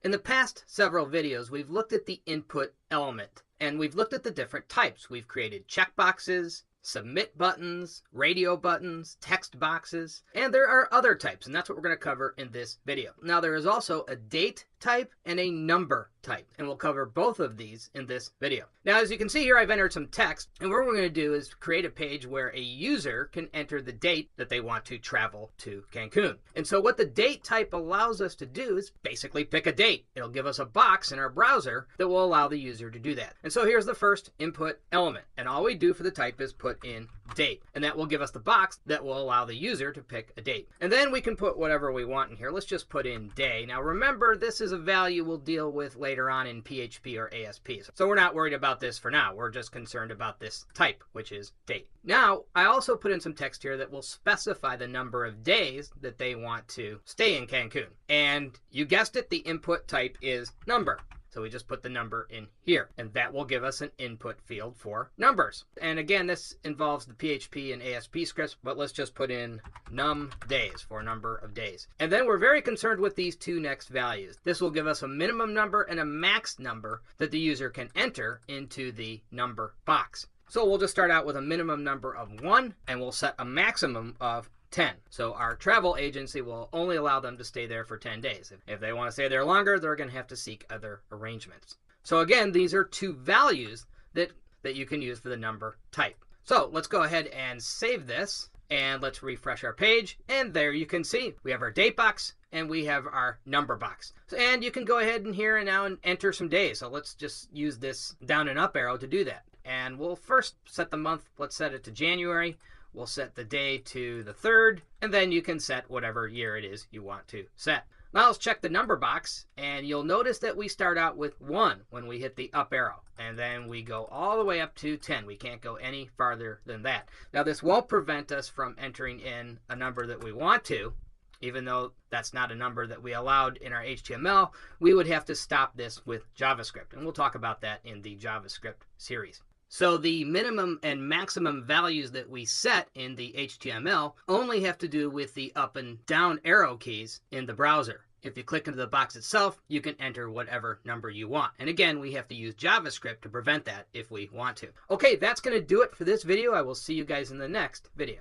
In the past several videos, we've looked at the input element, and we've looked at the different types. We've created checkboxes, submit buttons, radio buttons, text boxes, and there are other types, and that's what we're going to cover in this video. Now, there is also a date type and a number type, and we'll cover both of these in this video. Now, as you can see here, I've entered some text, and what we're going to do is create a page where a user can enter the date that they want to travel to Cancun. And so what the date type allows us to do is basically pick a date. It'll give us a box in our browser that will allow the user to do that. And so here's the first input element, and all we do for the type is put in date, and that will give us the box that will allow the user to pick a date. And then we can put whatever we want in here. Let's just put in day. Now remember, this is a value we'll deal with later on in PHP or ASP. So we're not worried about this for now. We're just concerned about this type, which is date. Now, I also put in some text here that will specify the number of days that they want to stay in Cancun. And you guessed it, the input type is number. So we just put the number in here, and that will give us an input field for numbers. And again, this involves the PHP and ASP scripts, but let's just put in num days for number of days. And then we're very concerned with these two next values. This will give us a minimum number and a max number that the user can enter into the number box. So we'll just start out with a minimum number of 1, and we'll set a maximum of 10. So our travel agency will only allow them to stay there for 10 days. If they want to stay there longer, they're going to have to seek other arrangements. So again, these are two values that you can use for the number type. So let's go ahead and save this, and let's refresh our page. And there you can see we have our date box and we have our number box. And you can go ahead and here and now and enter some days. So let's just use this down and up arrow to do that. And we'll first set the month. Let's set it to January. We'll set the day to the 3rd, and then you can set whatever year it is you want to set. Now let's check the number box, and you'll notice that we start out with 1 when we hit the up arrow, and then we go all the way up to 10. We can't go any farther than that. Now this won't prevent us from entering in a number that we want to, even though that's not a number that we allowed in our HTML. We would have to stop this with JavaScript, and we'll talk about that in the JavaScript series. So the minimum and maximum values that we set in the HTML only have to do with the up and down arrow keys in the browser. If you click into the box itself, you can enter whatever number you want. And again, we have to use JavaScript to prevent that if we want to. Okay, that's going to do it for this video. I will see you guys in the next video.